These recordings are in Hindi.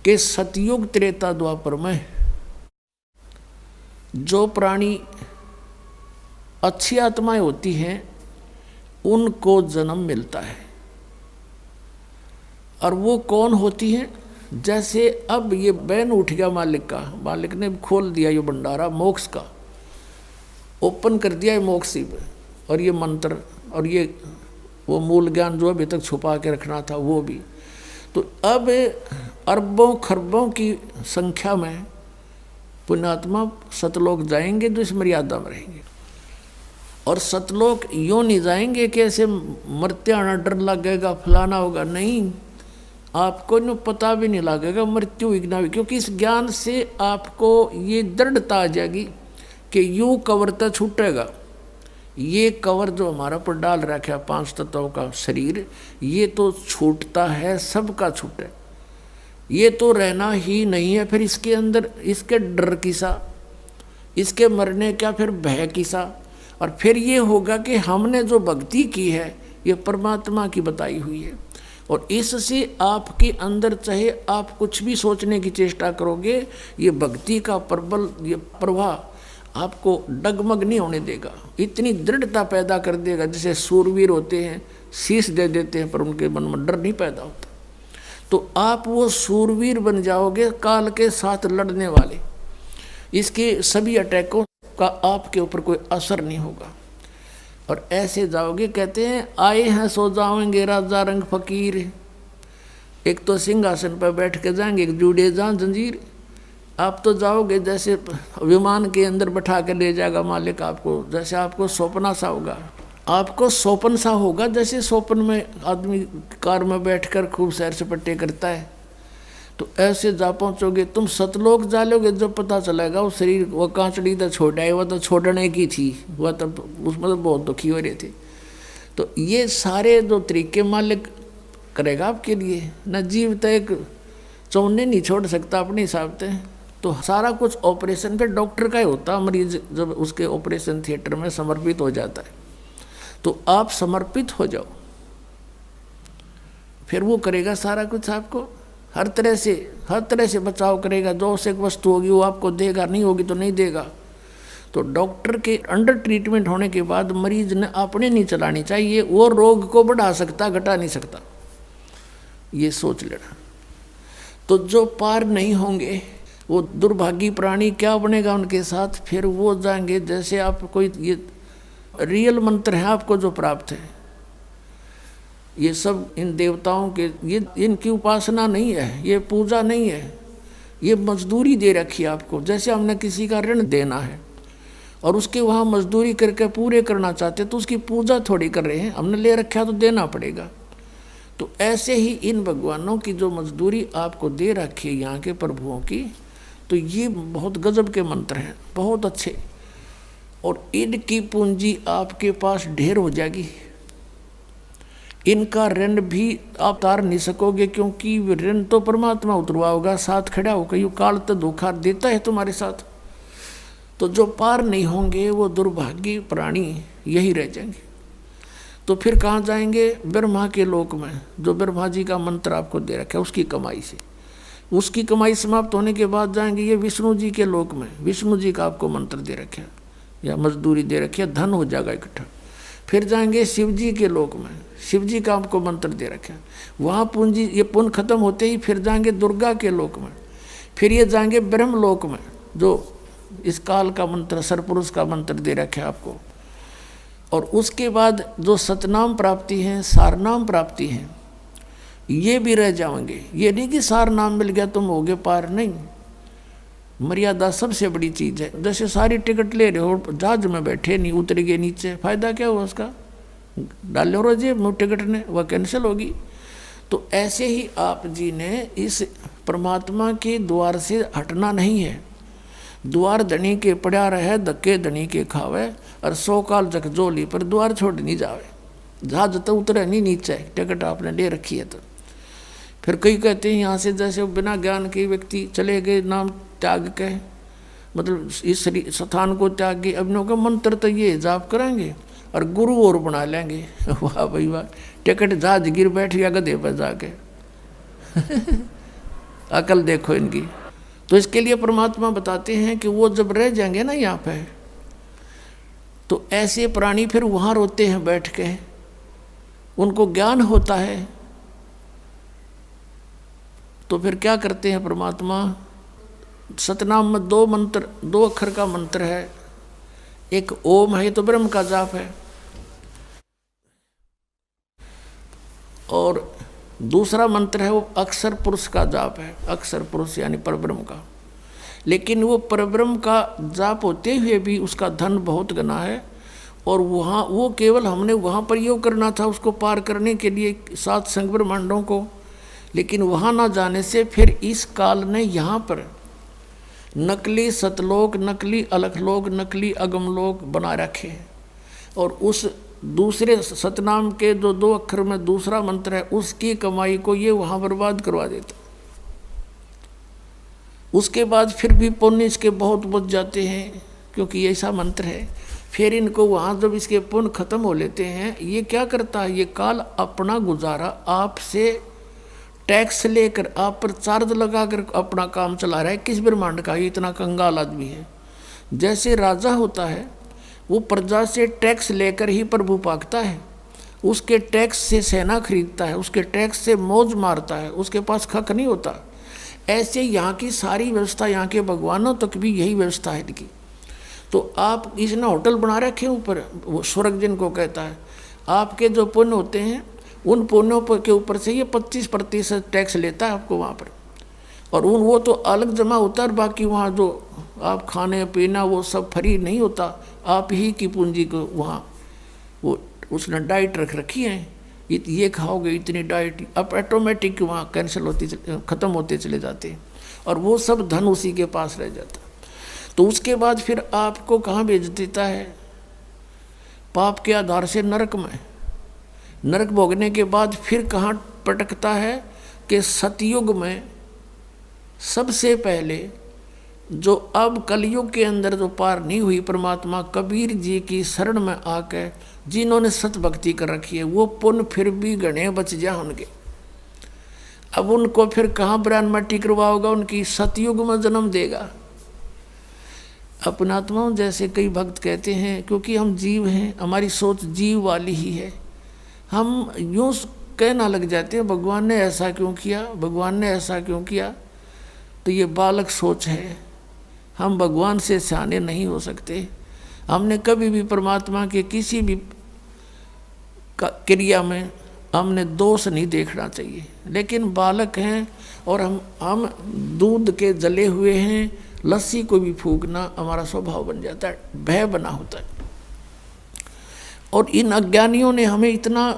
कि सतयुग त्रेता द्वापर में जो प्राणी अच्छी आत्माएं होती हैं उनको जन्म मिलता है। और वो कौन होती हैं? जैसे अब ये बैन उठ गया मालिक का, मालिक ने खोल दिया ये भंडारा मोक्ष का, ओपन कर दिया है मोक्ष और ये मंत्र और ये वो मूल ज्ञान जो अभी तक छुपा के रखना था वो भी। तो अब अरबों खरबों की संख्या में पुण्यात्मा सतलोक जाएंगे जो इस मर्यादा में रहेंगे। और सतलोक यूँ नहीं जाएंगे कि ऐसे मरते आना डर लगेगा फलाना होगा, नहीं, आपको न पता भी नहीं लगेगा मृत्यु विघ्ना भी, क्योंकि इस ज्ञान से आपको ये दृढ़ता आ जाएगी कि यूँ कवर तो छूटेगा। ये कवर जो हमारा पर डाल रखा है 5 तत्वों का शरीर, ये तो छूटता है, सबका छूटे, ये तो रहना ही नहीं है। फिर इसके अंदर इसके डर किसा, इसके मरने क्या फिर भय किसा। और फिर ये होगा कि हमने जो भक्ति की है ये परमात्मा की बताई हुई है, और इससे आपके अंदर चाहे आप कुछ भी सोचने की चेष्टा करोगे, ये भक्ति का प्रबल ये प्रवाह आपको डगमग नहीं होने देगा, इतनी दृढ़ता पैदा कर देगा। जैसे सूरवीर होते हैं शीश दे देते हैं पर उनके मन में डर नहीं पैदा होता, तो आप वो सूरवीर बन जाओगे काल के साथ लड़ने वाले। इसके सभी अटैकों का आपके ऊपर कोई असर नहीं होगा और ऐसे जाओगे। कहते हैं आए हैं सो जाओगे राजा रंग फकीर, एक तो सिंहासन पर बैठ के जाएंगे, एक जुड़े जान जंजीर। आप तो जाओगे जैसे विमान के अंदर बैठा के ले जाएगा मालिक आपको, जैसे आपको सौंपना सा होगा, आपको सौंपन सा होगा। जैसे सौंपन में आदमी कार में बैठकर खूब सैर सपाटे करता है, तो ऐसे जा पहुँचोगे। तुम सतलोक जा लोगे जब पता चलेगा वो शरीर वो कांचड़ी तो छोटा है, वह तो छोड़ने की थी, वह तो उसमें तो बहुत दुखी हो रहे थे। तो ये सारे जो तरीके मालिक करेगा आपके लिए। न जीव तो एक चौने नहीं छोड़ सकता अपने हिसाब से, तो सारा कुछ ऑपरेशन पे डॉक्टर का ही होता। मरीज जब उसके ऑपरेशन थिएटर में समर्पित हो जाता है, तो आप समर्पित हो जाओ, फिर वो करेगा सारा कुछ आपको हर तरह से बचाव करेगा। जो से वस्तु होगी वो आपको देगा, नहीं होगी तो नहीं देगा। तो डॉक्टर के अंडर ट्रीटमेंट होने के बाद मरीज ने अपने नहीं चलानी चाहिए, वो रोग को बढ़ा सकता घटा नहीं सकता, ये सोच लेना। तो जो पार नहीं होंगे वो दुर्भागी प्राणी क्या बनेगा उनके साथ? फिर वो जाएंगे जैसे आप कोई ये रियल मंत्र है आपको जो प्राप्त है, ये सब इन देवताओं के ये इनकी उपासना नहीं है, ये पूजा नहीं है, ये मजदूरी दे रखी है आपको। जैसे हमने किसी का ऋण देना है और उसके वहाँ मजदूरी करके पूरे करना चाहते तो उसकी पूजा थोड़ी कर रहे हैं, हमने ले रखा तो देना पड़ेगा। तो ऐसे ही इन भगवानों की जो मजदूरी आपको दे रखी है यहाँ के प्रभुओं की, तो ये बहुत गजब के मंत्र हैं, बहुत अच्छे, और इनकी पूंजी आपके पास ढेर हो जाएगी। इनका ऋण भी आप उतार नहीं सकोगे, क्योंकि ऋण तो परमात्मा उतरवा होगा, साथ खड़ा होगा, यू काल तो धोखा देता है तुम्हारे साथ। तो जो पार नहीं होंगे वो दुर्भागी प्राणी यही रह जाएंगे। तो फिर कहाँ जाएंगे? ब्रह्मा के लोक में, जो ब्रह्मा जी का मंत्र आपको दे रखा है उसकी कमाई से। उसकी कमाई समाप्त होने के बाद जाएंगे ये विष्णु जी के लोक में, विष्णु जी का आपको मंत्र दे रखा है या मजदूरी दे रखी है, धन हो जाएगा इकट्ठा। फिर जाएंगे शिव जी के लोक में, शिव जी का आपको मंत्र दे रखा है, वहाँ पूंजी ये पुण्य खत्म होते ही फिर जाएंगे दुर्गा के लोक में। फिर ये जाएंगे ब्रह्म लोक में, जो इस काल का मंत्र सरपुरुष का मंत्र दे रखा है आपको। और उसके बाद जो सतनाम प्राप्ति है, सारनाम प्राप्ति है, ये भी रह जाएंगे। ये नहीं कि सार नाम मिल गया तुम होगे पार, नहीं। मर्यादा सबसे बड़ी चीज़ है। जैसे सारी टिकट ले रहे हो, जहाज में बैठे नहीं उतर गए नीचे, फायदा क्या हुआ उसका? डाल लो जेब में टिकट ने, वह कैंसिल होगी। तो ऐसे ही आप जी ने इस परमात्मा के द्वार से हटना नहीं है। द्वार धनी के पड़ा रहे, धक्के धनी के खावे, और 100 काल जगजोली पर द्वार छोड़ नहीं जावे। जहाज तो उतरे नहीं नीचे, टिकट आपने ले रखी है। तो फिर कई कहते हैं यहाँ से जैसे बिना ज्ञान के व्यक्ति चले गए नाम त्याग के, मतलब इस स्थान को त्याग के, अब का मंत्र तो ये जाप करेंगे और गुरु और बना लेंगे। वाह भाई वाह, टिकट जहाज गिर बैठ गया गधे पर जाके। अकल देखो इनकी। तो इसके लिए परमात्मा बताते हैं कि वो जब रह जाएंगे ना यहाँ पे, तो ऐसे प्राणी फिर वहाँ रोते हैं बैठ के, उनको ज्ञान होता है। तो फिर क्या करते हैं परमात्मा, सतनाम में 2 मंत्र, 2 अक्षर का मंत्र है, एक ओम है तो ब्रह्म का जाप है, और दूसरा मंत्र है वो अक्षर पुरुष का जाप है, अक्षर पुरुष यानी परब्रह्म का। लेकिन वो परब्रह्म का जाप होते हुए भी उसका धन बहुत गना है, और वहाँ वो केवल हमने वहाँ पर योग करना था उसको पार करने के लिए 7 संग ब्रह्मांडों को, लेकिन वहाँ ना जाने से फिर इस काल ने यहाँ पर नकली सतलोक, नकली अलखलोक, नकली अगमलोक बना रखे हैं। और उस दूसरे सतनाम के जो 2 अक्षर में दूसरा मंत्र है, उसकी कमाई को ये वहाँ बर्बाद करवा देता। उसके बाद फिर भी पुण्य इसके बहुत बच जाते हैं, क्योंकि ऐसा मंत्र है। फिर इनको वहाँ जब इसके पुण्य खत्म हो लेते हैं, ये क्या करता है, ये काल अपना गुजारा आपसे टैक्स लेकर, आप पर चार्ज लगाकर अपना काम चला रहा है। किस ब्रह्मांड का ये इतना कंगाल आदमी है। जैसे राजा होता है वो प्रजा से टैक्स लेकर ही प्रभु पाकता है, उसके टैक्स से सेना खरीदता है, उसके टैक्स से मौज मारता है, उसके पास खक नहीं होता। ऐसे यहाँ की सारी व्यवस्था, यहाँ के भगवानों तक भी यही व्यवस्था है इनकी। तो आप इसने होटल बना रखे ऊपर, वो स्वर्ग जिनको कहता है, आपके जो पुण्य होते हैं उन पुण्यों के ऊपर से ये 25% टैक्स लेता है आपको वहाँ पर, और वो तो अलग जमा होता है, और बाकी वहाँ जो आप खाने पीना वो सब फ्री नहीं होता, आप ही की पूंजी को वहाँ वो उसने डाइट रख रखी है, ये खाओगे इतनी डाइट, अब ऑटोमेटिक वहाँ कैंसिल होती ख़त्म होते चले जाते हैं, और वो सब धन उसी के पास रह जाता। तो उसके बाद फिर आपको कहाँ भेज देता है, पाप के आधार से नरक में। नरक भोगने के बाद फिर कहाँ पटकता है कि सतयुग में सबसे पहले जो अब कलयुग के अंदर जो पार नहीं हुई, परमात्मा कबीर जी की शरण में आकर जिन्होंने सत भक्ति कर रखी है, वो पुण्य फिर भी गणे बच जा उनके। अब उनको फिर कहाँ ब्राह्मण मट्टी करवाओगा, उनकी सतयुग में जन्म देगा। अपनात्माओं जैसे कई भक्त कहते हैं, क्योंकि हम जीव हैं, हमारी सोच जीव वाली ही है, हम यूँ कहना लग जाते हैं भगवान ने ऐसा क्यों किया, भगवान ने ऐसा क्यों किया। तो ये बालक सोच है, हम भगवान से सियाने नहीं हो सकते। हमने कभी भी परमात्मा के किसी भी क्रिया में हमने दोष नहीं देखना चाहिए। लेकिन बालक हैं और हम दूध के जले हुए हैं, लस्सी को भी फूकना हमारा स्वभाव बन जाता है, भय बना होता है। और इन अज्ञानियों ने हमें इतना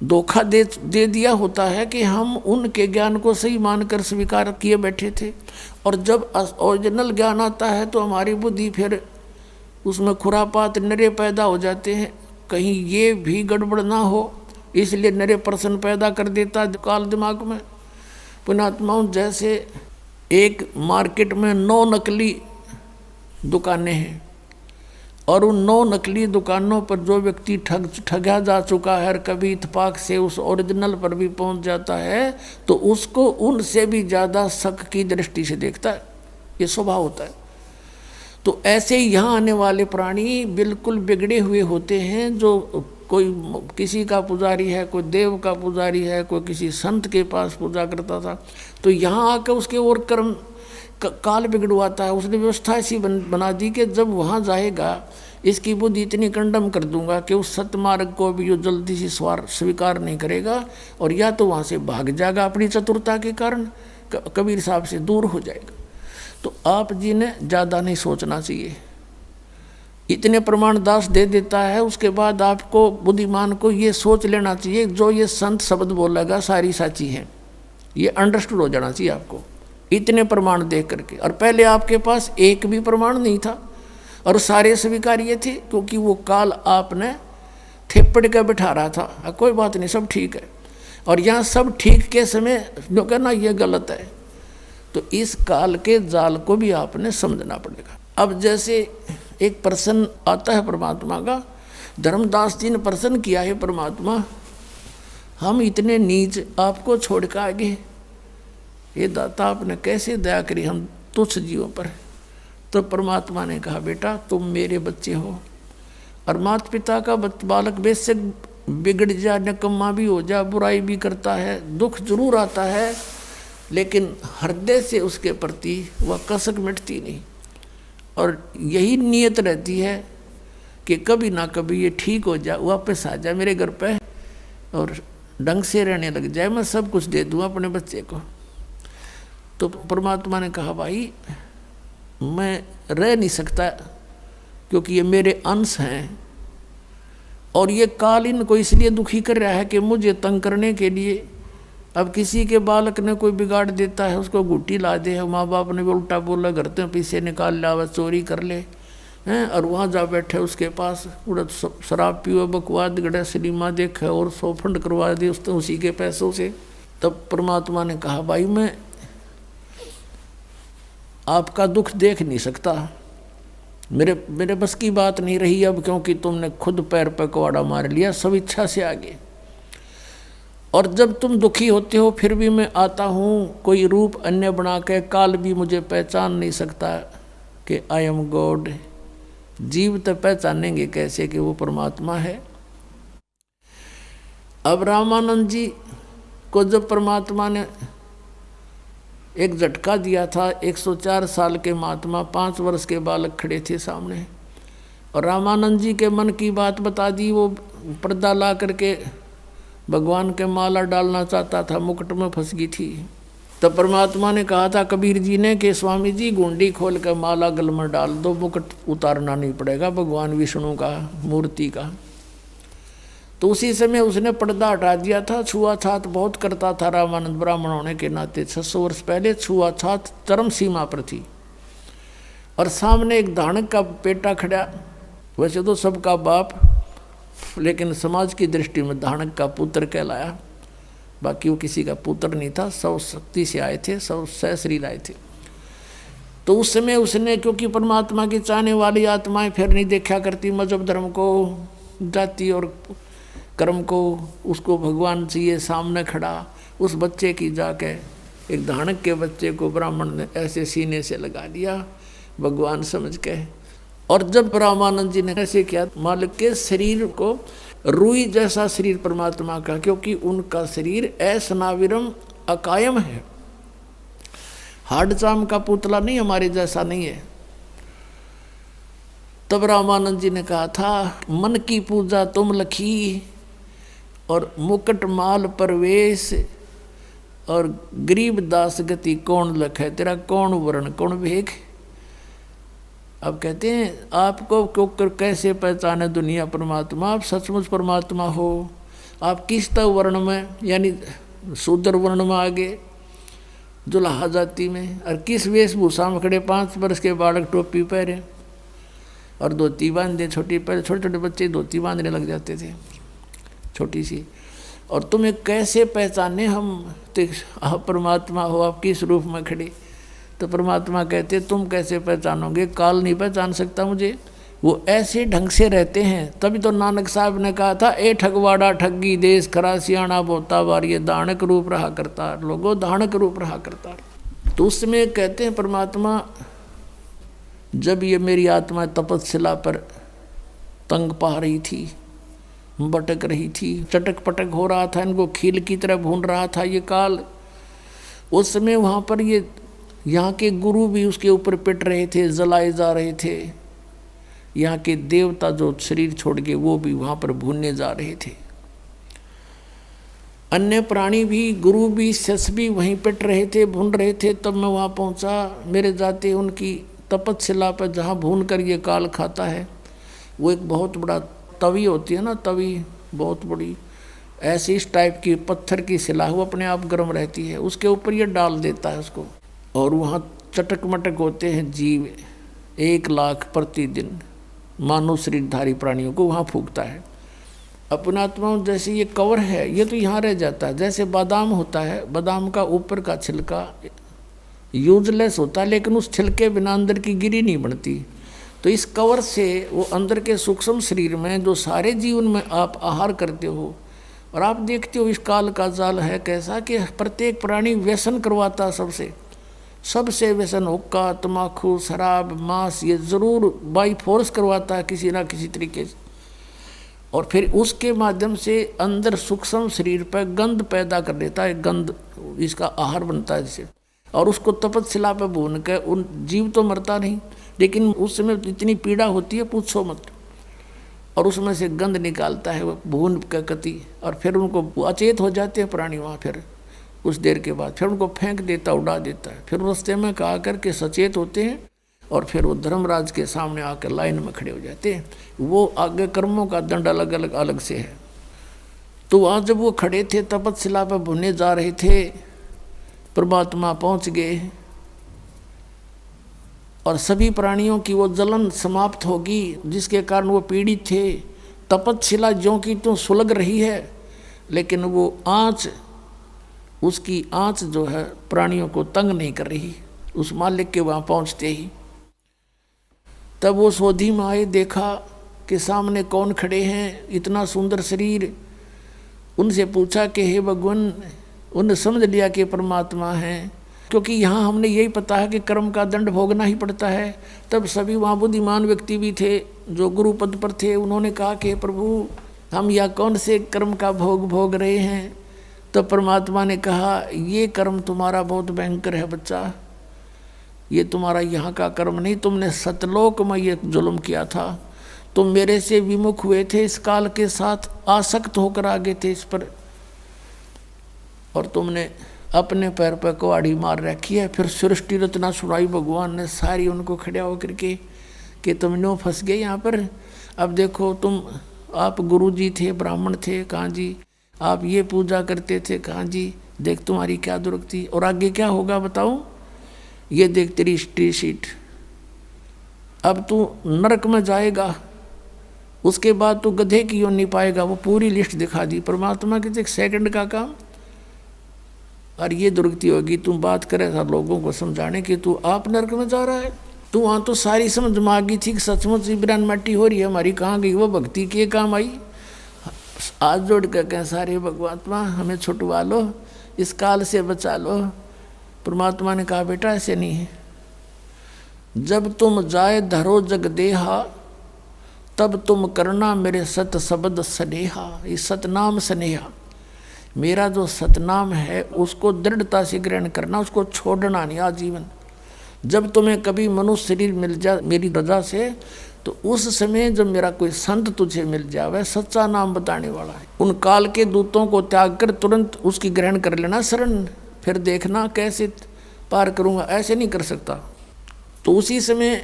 धोखा दे दिया होता है कि हम उनके ज्ञान को सही मानकर स्वीकार किए बैठे थे, और जब ओरिजिनल ज्ञान आता है तो हमारी बुद्धि फिर उसमें खुरापात नरे पैदा हो जाते हैं। कहीं ये भी गड़बड़ ना हो, इसलिए नरे प्रश्न पैदा कर देता काल दिमाग में। पुण्यात्माओं जैसे एक मार्केट में 9 नकली दुकानें हैं, और उन 9 नकली दुकानों पर जो व्यक्ति ठगा जा चुका है और कभी इत्तेफाक से उस ओरिजिनल पर भी पहुंच जाता है, तो उसको उनसे भी ज़्यादा शक की दृष्टि से देखता है। ये स्वभाव होता है। तो ऐसे ही यहाँ आने वाले प्राणी बिल्कुल बिगड़े हुए होते हैं। जो कोई किसी का पुजारी है, कोई देव का पुजारी है, कोई किसी संत के पास पूजा करता था, तो यहाँ आकर उसके और कर्म काल बिगड़वाता है। उसने व्यवस्था ऐसी बना दी कि जब वहाँ जाएगा इसकी बुद्धि इतनी कंडम कर दूंगा कि उस सतमार्ग को भी जो जल्दी से स्वीकार नहीं करेगा, और या तो वहाँ से भाग जाएगा अपनी चतुरता के कारण, कबीर साहब से दूर हो जाएगा। तो आप जी ने ज़्यादा नहीं सोचना चाहिए। इतने प्रमाण दास दे देता है, उसके बाद आपको बुद्धिमान को ये सोच लेना चाहिए जो ये संत शब्द बोलेगा सारी साची है, ये अंडरस्टूड हो जाना चाहिए आपको इतने प्रमाण देख करके। और पहले आपके पास एक भी प्रमाण नहीं था और सारे स्वीकार्य थे, क्योंकि वो काल आपने थेपड़ के बिठा रहा था। कोई बात नहीं, सब ठीक है, और यहाँ सब ठीक के समय जो कहना ये गलत है। तो इस काल के जाल को भी आपने समझना पड़ेगा। अब जैसे एक प्रश्न आता है परमात्मा का, धर्मदास जी ने प्रश्न किया है, परमात्मा हम इतने नीच आपको छोड़ कर आगे ये दाता आपने कैसे दया करी हम तुच्छ जीवों पर। तो परमात्मा ने कहा बेटा तुम मेरे बच्चे हो, और माता पिता का बालक बेशक बिगड़ जा, निकम्मा भी हो जा, बुराई भी करता है, दुख जरूर आता है, लेकिन हृदय से उसके प्रति वह कसक मिटती नहीं, और यही नियत रहती है कि कभी ना कभी ये ठीक हो जाए, वापस आ जाए मेरे घर पे और ढंग से रहने लग जाए, मैं सब कुछ दे दूँ अपने बच्चे को। तो परमात्मा ने कहा भाई मैं रह नहीं सकता, क्योंकि ये मेरे अंश हैं, और ये काल इनको इसलिए दुखी कर रहा है कि मुझे तंग करने के लिए। अब किसी के बालक ने कोई बिगाड़ देता है, उसको गुट्टी ला दे, माँ बाप ने भी उल्टा बोला, घर से पैसे निकाल ला, चोरी कर ले हैं, और वहाँ जा बैठे उसके पास उड़द शराब पियो, बकवाद गड़े, सिनेमा देखे और 100 फंड करवा दे उसने उसी के पैसों से। तब परमात्मा ने कहा भाई मैं आपका दुख देख नहीं सकता, मेरे बस की बात नहीं रही अब, क्योंकि तुमने खुद पैर पर कुआड़ा मार लिया सब इच्छा से आगे। और जब तुम दुखी होते हो फिर भी मैं आता हूँ कोई रूप अन्य बना के, काल भी मुझे पहचान नहीं सकता कि आई एम गॉड। जीव तो पहचानेंगे कैसे कि वो परमात्मा है। अब रामानंद जी को जब परमात्मा ने एक झटका दिया था, 104 साल के महात्मा 5 वर्ष के बालक खड़े थे सामने, और रामानंद जी के मन की बात बता दी। वो पर्दा ला करके भगवान के माला डालना चाहता था, मुकुट में फंस गई थी। तब परमात्मा ने कहा था कबीर जी ने कि स्वामी जी गुंडी खोल कर माला गल में डाल दो, मुकुट उतारना नहीं पड़ेगा भगवान विष्णु का मूर्ति का। तो उसी समय उसने पर्दा हटा दिया था। छुआछात बहुत करता था रामानंद, ब्राह्मण होने के नाते 600 वर्ष पहले छुआछात चरम सीमा पर थी। और सामने एक धानक का बेटा खड़ा, वैसे तो सबका बाप, लेकिन समाज की दृष्टि में धानक का पुत्र कहलाया, बाकी वो किसी का पुत्र नहीं था, सब शक्ति से आए थे, सब सहशरीर आए थे। तो उस समय उसने, क्योंकि परमात्मा की चाहने वाली आत्माएं फिर नहीं देखा करती मजहब धर्म को, जाति और कर्म को, उसको भगवान चाहिए, सामने खड़ा उस बच्चे की जाके एक धानक के बच्चे को ब्राह्मण ने ऐसे सीने से लगा दिया भगवान समझ के। और जब रामानंद जी ने ऐसे किया, मालिक के शरीर को रुई जैसा शरीर परमात्मा का, क्योंकि उनका शरीर असनाविरम अकायम है, हार्ड चाम का पुतला नहीं, हमारे जैसा नहीं है। तब रामानंद जी ने कहा था मन की पूजा तुम लखी, और मुकुट माल परवेश, और गरीब दास गति कौन लखे, तेरा कौन वर्ण कौन भेख। अब कहते हैं आपको क्यों कैसे पहचाने दुनिया परमात्मा, आप सचमुच परमात्मा हो। आप किस वर्ण में, यानी शूद्र वर्ण में आगे जुलाहा जाति में, और किस वेशभूषा में खड़े, 5 वर्ष के बालक टोपी पहरे और धोती बांधे, छोटी पहले छोटे छोटे बच्चे धोती बांधने लग जाते थे छोटी सी। और तुम्हें कैसे पहचाने हम, तो आप परमात्मा हो, आप किस रूप में खड़े। तो परमात्मा कहते तुम कैसे पहचानोगे, काल नहीं पहचान सकता मुझे, वो ऐसे ढंग से रहते हैं। तभी तो नानक साहब ने कहा था ए ठगवाड़ा ठगी देश खरा सियाणा बोता बार, ये दानक रूप रहा करता, लोगों दानक रूप रहा करता। तो उसमें कहते हैं परमात्मा, जब ये मेरी आत्मा तपस्या पर तंग पा रही थी, भटक रही थी, चटक पटक हो रहा था, इनको खील की तरह भून रहा था ये काल, उस समय वहाँ पर ये यहाँ के गुरु भी उसके ऊपर पिट रहे थे, जलाए जा रहे थे। यहाँ के देवता जो शरीर छोड़ के वो भी वहाँ पर भूनने जा रहे थे। अन्य प्राणी भी, गुरु भी, शिष्य भी वहीं पिट रहे थे, भून रहे थे। तब मैं वहाँ पहुँचा, मेरे जाते उनकी तपस्या पर जहाँ भून कर ये काल खाता है, वो एक बहुत बड़ा तवी होती है ना, तवी बहुत बड़ी ऐसी इस टाइप की पत्थर की शिला, वो अपने आप गर्म रहती है, उसके ऊपर ये डाल देता है उसको, और वहाँ चटक मटक होते हैं जीव 1 लाख प्रतिदिन मानव शरीरधारी प्राणियों को वहाँ फूंकता है। अपना आत्मा जैसे ये कवर है, ये तो यहाँ रह जाता है। जैसे बादाम होता है, बादाम का ऊपर का छिलका यूजलेस होता है, लेकिन उस छिलके बिना अंदर की गिरी नहीं बनती। तो इस कवर से वो अंदर के सूक्ष्म शरीर में जो सारे जीवन में आप आहार करते हो, और आप देखते हो इस काल का जाल है कैसा कि प्रत्येक प्राणी व्यसन करवाता सबसे व्यसन, हुक्का, तम्बाकू, शराब, मांस, ये जरूर बाई फोर्स करवाता है किसी ना किसी तरीके से। और फिर उसके माध्यम से अंदर सूक्ष्म शरीर पर गंध पैदा कर देता है, गंध इसका आहार बनता है जिसे, और उसको तपस्या पे भून कर उन जीव तो मरता नहीं, लेकिन उस समय इतनी पीड़ा होती है पूछो मत। और उसमें से गंध निकालता है वो भून का कति, और फिर उनको अचेत हो जाते हैं प्राणी वहाँ। फिर कुछ देर के बाद फिर उनको फेंक देता, उड़ा देता है। फिर रास्ते में कहा करके सचेत होते हैं, और फिर वो धर्मराज के सामने आकर लाइन में खड़े हो जाते हैं। वो आगे कर्मों का दंड अलग अलग से है। तो वहाँ जब वो खड़े थे तपस्या पर भुने जा रहे थे, परमात्मा पहुँच गए और सभी प्राणियों की वो जलन समाप्त होगी जिसके कारण वो पीड़ित थे। तपस्या ज्यों की त्यों सुलग रही है, लेकिन वो आँच, उसकी आँच जो है प्राणियों को तंग नहीं कर रही। उस मालिक के वहाँ पहुँचते ही तब वो सोधी में आए, देखा कि सामने कौन खड़े हैं, इतना सुंदर शरीर। उनसे पूछा कि हे भगवान, उन्हें समझ लिया कि परमात्मा हैं, क्योंकि यहाँ हमने यही पता है कि कर्म का दंड भोगना ही पड़ता है। तब सभी वहाँ बुद्धिमान व्यक्ति भी थे जो गुरु पद पर थे, उन्होंने कहा कि प्रभु हम यह कौन से कर्म का भोग रहे हैं। तो परमात्मा ने कहा ये कर्म तुम्हारा बहुत भयंकर है बच्चा, ये तुम्हारा यहाँ का कर्म नहीं, तुमने सतलोक में ये जुल्म किया था। तुम मेरे से विमुख हुए थे, इस काल के साथ आसक्त होकर आगे थे इस पर, और तुमने अपने पैर पर कुहाड़ी मार रखी है। फिर सृष्टि रचना सुनाई भगवान ने सारी उनको खड़ा होकर के कि तुम नो फंस गए यहाँ पर। अब देखो तुम, आप गुरु जी थे, ब्राह्मण थे, कहाँ जी, आप ये पूजा करते थे, कहाँ जी, देख तुम्हारी क्या दुर्गति, और आगे क्या होगा बताऊँ, ये देख तेरी हिस्ट्री शीट, अब तू नरक में जाएगा, उसके बाद तू गधे की योनि पाएगा। वो पूरी लिस्ट दिखा दी परमात्मा के, एक सेकंड का काम। और ये दुर्गति होगी, तुम बात करे हर लोगों को समझाने की, तू आप नरक में जा रहा है। तू वहाँ तो सारी समझ मांगी थी कि सचमुच इब्रान मट्टी हो रही है हमारी, कहाँ गई वो भक्ति, के काम आई। आज जोड़ कर कहें सारे भगवात्मा हमें छुटवा लो, इस काल से बचा लो। परमात्मा ने कहा बेटा ऐसे नहीं है, जब तुम जाए धरो जग देहा, तब तुम करना मेरे सत शब्द स्नेहा। ये सतनाम स्नेहा, मेरा जो सतनाम है उसको दृढ़ता से ग्रहण करना, उसको छोड़ना नहीं आजीवन। जब तुम्हें कभी मनुष्य शरीर मिल जाए मेरी रजा से, तो उस समय जब मेरा कोई संत तुझे मिल जाए, सच्चा नाम बताने वाला है, उन काल के दूतों को त्याग कर तुरंत उसकी ग्रहण कर लेना शरण, फिर देखना कैसे पार करूँगा, ऐसे नहीं कर सकता। तो उसी समय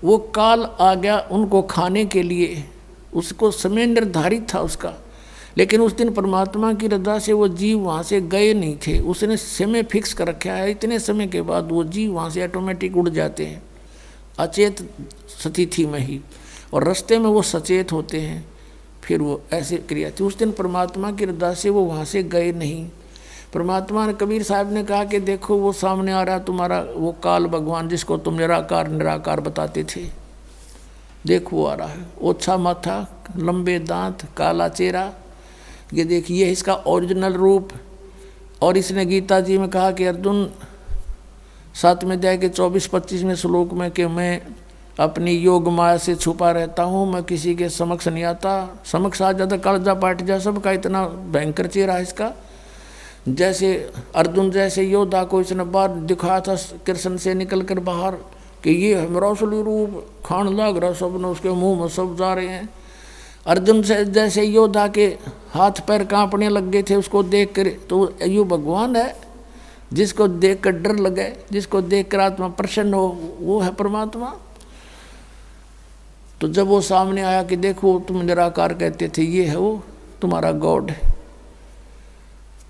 वो काल आ गया उनको खाने के लिए, उसको समय निर्धारित था उसका। लेकिन उस दिन परमात्मा की रजा से वो जीव वहाँ से गए नहीं थे, उसने समय फिक्स कर रखा है। इतने समय के बाद वो जीव वहाँ से ऑटोमेटिक उड़ जाते हैं अचेत स्थिति में ही, और रास्ते में वो सचेत होते हैं। फिर वो ऐसे क्रिया थी। उस दिन परमात्मा की रजा से वो वहाँ से गए नहीं। परमात्मा ने, कबीर साहब ने कहा कि देखो वो सामने आ रहा तुम्हारा वो काल भगवान, जिसको तुम निराकार निराकार बताते थे, देखो वो आ रहा है, ओछा माथा, लंबे दांत, काला चेहरा, ये देखिए इसका ओरिजिनल रूप। और इसने गीता जी में कहा कि अर्जुन 7वें अध्याय के 24-25वें श्लोक में कि मैं अपनी योग माया से छुपा रहता हूँ, मैं किसी के समक्ष नहीं आता, समक्ष आ जाता कालजा पाट जा सबका, इतना भयंकर चेहरा है इसका। जैसे अर्जुन जैसे योद्धा को इसने बाहर दिखाया था कृष्ण से निकल कर बाहर कि ये है मेरा असली रूप, खान लाग रहा सब ने, उसके मुंह में सब जा रहे हैं। अर्जुन से जैसे योद्धा के हाथ पैर कांपने लग गए थे उसको देख कर, तो यो भगवान है जिसको देख कर डर लगे, जिसको देख कर आत्मा प्रसन्न हो, वो है परमात्मा। तो जब वो सामने आया कि देखो तुम निराकार कहते थे, ये है वो तुम्हारा गॉड।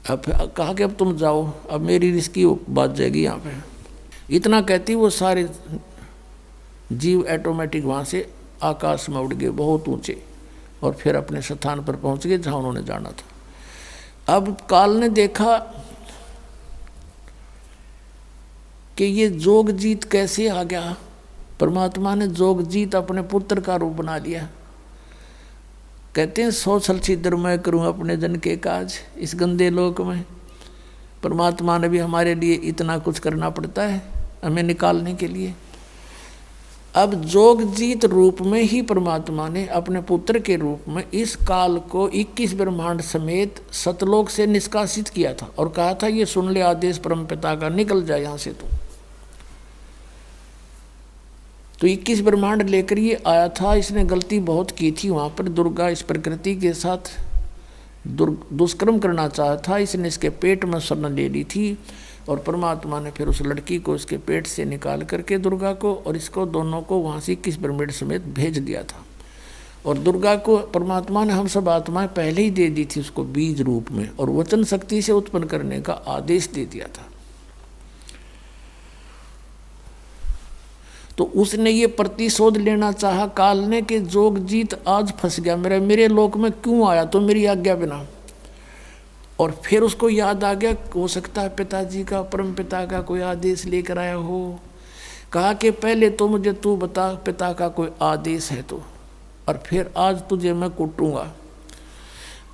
अब कहा कि अब तुम जाओ, अब मेरी रिस्की बात जाएगी यहाँ पे। इतना कहती वो सारे जीव ऑटोमेटिक वहाँ से आकाश में उड़ गए बहुत ऊंचे, और फिर अपने स्थान पर पहुँच गए जहाँ उन्होंने जाना था। अब काल ने देखा कि ये जोग जीत कैसे आ गया। परमात्मा ने जोग जीत अपने पुत्र का रूप बना लिया। कहते हैं 100 छल छिद्र मैं करूँ अपने जन के काज, इस गंदे लोक में परमात्मा ने भी हमारे लिए इतना कुछ करना पड़ता है हमें निकालने के लिए। अब जोगजीत रूप में ही परमात्मा ने अपने पुत्र के रूप में इस काल को 21 ब्रह्मांड समेत सतलोक से निष्कासित किया था और कहा था ये सुन ले आदेश परमपिता का, निकल जाए यहाँ से तो 21 ब्रह्मांड लेकर ये आया था। इसने गलती बहुत की थी वहाँ पर, दुर्गा इस प्रकृति के साथ दुष्कर्म करना चाहा था, इसने इसके पेट में स्वर्ण ले ली थी और परमात्मा ने फिर उस लड़की को इसके पेट से निकाल करके दुर्गा को और इसको दोनों को वहाँ से 21 ब्रह्मांड समेत भेज दिया था। और दुर्गा को परमात्मा ने हम सब आत्माएं पहले ही दे दी थी उसको बीज रूप में और वचन शक्ति से उत्पन्न करने का आदेश दे दिया था। तो उसने ये प्रतिशोध लेना चाहा काल ने कि जोगजीत आज फंस गया मेरे लोक में क्यों आया तो मेरी आज्ञा बिना। और फिर उसको याद आ गया हो सकता है पिताजी का परम पिता का कोई आदेश लेकर आया हो। कहा कि पहले तो मुझे तू बता पिता का कोई आदेश है तो, और फिर आज तुझे मैं कूटूंगा,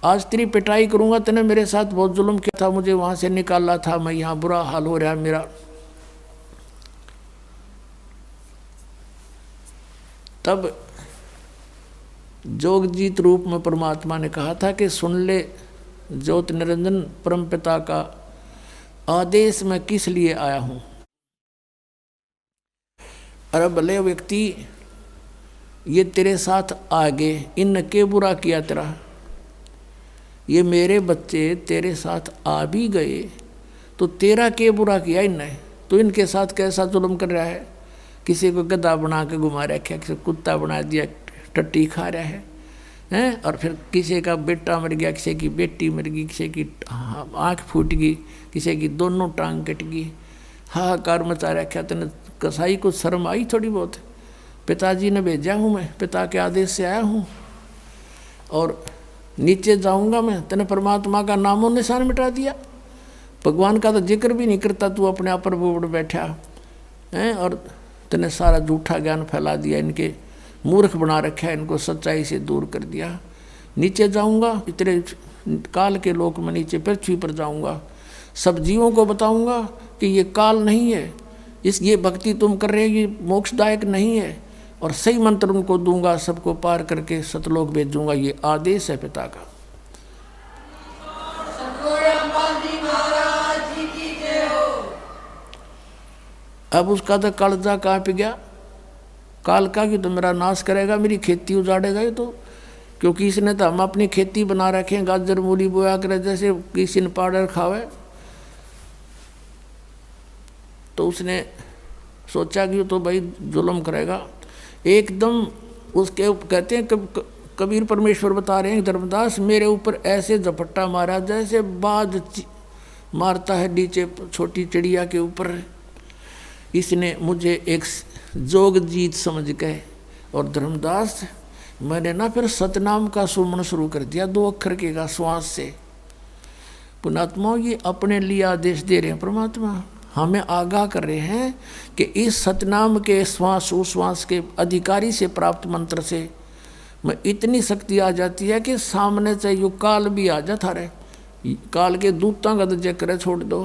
आज तेरी पिटाई करूंगा। तूने मेरे साथ बहुत जुल्म किया था, मुझे वहाँ से निकाला था, मैं यहाँ बुरा हाल हो रहा है मेरा। तब जोगजीत रूप में परमात्मा ने कहा था कि सुन ले ज्योत निरंजन परमपिता का आदेश मैं किस लिए आया हूं। अरे भले व्यक्ति ये तेरे साथ आगे इन के बुरा किया तेरा, ये मेरे बच्चे तेरे साथ आ भी गए तो तेरा के बुरा किया इनने, तो इनके साथ कैसा जुल्म कर रहा है। किसी को गधा बना के घुमा रखा, किसी को कुत्ता बना दिया, टट्टी खा रहा है और फिर किसी का बेटा मर गया, किसी की बेटी मर गई, किसी की आँख फूट गई, किसी की दोनों टांग कट गई, हाहाकार मचा रखा। तेने कसाई को शर्म आई थोड़ी बहुत, पिताजी ने भेजा हूँ मैं, पिता के आदेश से आया हूँ और नीचे जाऊँगा मैं। तेने परमात्मा का नामो निशान मिटा दिया, भगवान का तो जिक्र भी नहीं करता, तू अपने आप पर बोल बैठा है और तने सारा झूठा ज्ञान फैला दिया, इनके मूर्ख बना रखा है, इनको सच्चाई से दूर कर दिया। नीचे जाऊंगा, इतने काल के लोक में नीचे पृथ्वी पर जाऊंगा, सब जीवों को बताऊंगा कि ये काल नहीं है, ये भक्ति तुम कर रहे हो ये मोक्षदायक नहीं है, और सही मंत्र उनको दूंगा, सबको पार करके सतलोक भेजूंगा। ये आदेश है पिता का। अब उसका तो कालजा कांप गया, काल का कि तो मेरा नाश करेगा, मेरी खेती उजाड़ेगा ये तो, क्योंकि इसने तो हम अपनी खेती बना रखे हैं, गाजर मूली बोया करे जैसे किसी ने पाउडर खावे। तो उसने सोचा कि तो भाई जुल्म करेगा एकदम। उसके कहते हैं कबीर परमेश्वर बता रहे हैं धर्मदास, मेरे ऊपर ऐसे झपट्टा मारा जैसे बाज मारता है नीचे छोटी चिड़िया के ऊपर। इसने मुझे एक जोगजीत समझ गए और धर्मदास मैंने ना फिर सतनाम का सुमन शुरू कर दिया, 2 अक्षर के का श्वास से। पुणात्मा ये अपने लिए आदेश दे रहे हैं, परमात्मा हमें आगाह कर रहे हैं कि इस सतनाम के श्वास उश्वास के अधिकारी से प्राप्त मंत्र से मैं इतनी शक्ति आ जाती है कि सामने से युग काल भी आ जाता रहे, काल के दूतों का तो जय करे छोड़ दो।